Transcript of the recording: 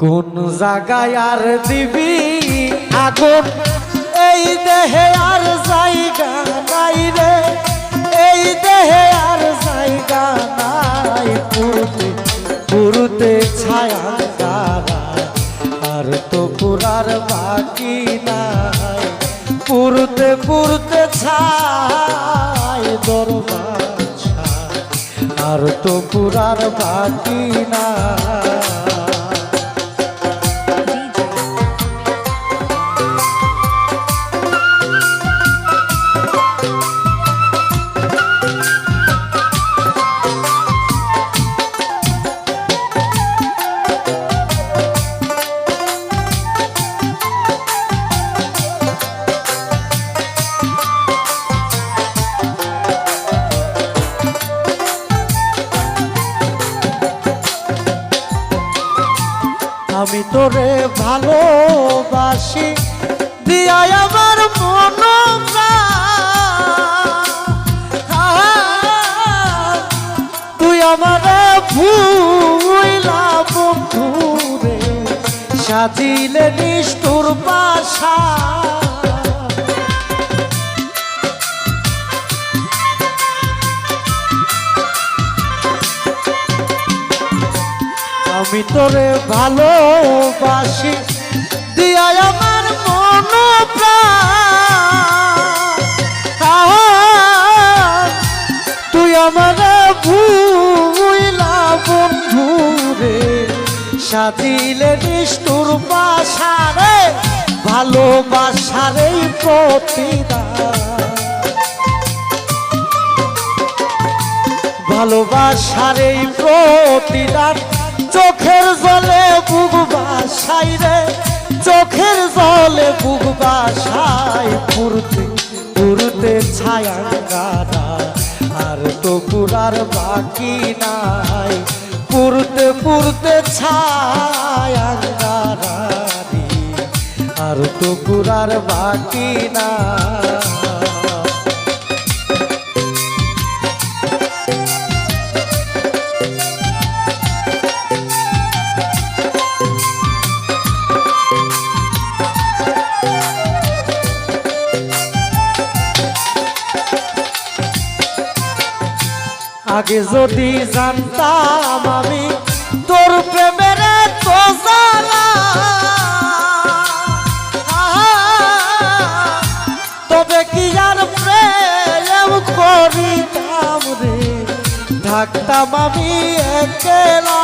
কোন জায়গায় আর দিবি আগুন, এই দেহে আর জায়গা নাই রে, এই দেহে আর জায়গা নাই। পুরুতে পুরুতে ছায়া গারা আর তো পুরার বাকি নাই। পুরুতে পুরুতে ছাই দরবার ছাই আর তো পুরার বাকি নাই। আমি তোরে ভালোবাসি দিয়া আমার মন, তুই আমার ভুইলা বন্ধুরে সাজিলে নিষ্ঠুর বাসা। আমি তোরে ভালোবাসি দিয়া আমার মন প্রাণ, তুই আমার ভুইলা বন্ধুরে সাজিলে নিষ্ঠুর বাসা রে। ভালোবাসার এই প্রতিদান, ভালোবাসার এই প্রতিদান চোখের জলে বুক বাসাই রে, চোখের জলে বুক বাসাই। পুরুতে পুরুতে ছায়া গারা আর তো পুরার বাকি নাই। পুরুতে পুরুতে ছায়া গারা আর তো পুরার বাকি নাই। আগে যদি জানতাম আমি তোর প্রেমের তো জানা, তবে কি আর প্রেম করিতাম রে, থাকতাম আমি একলা।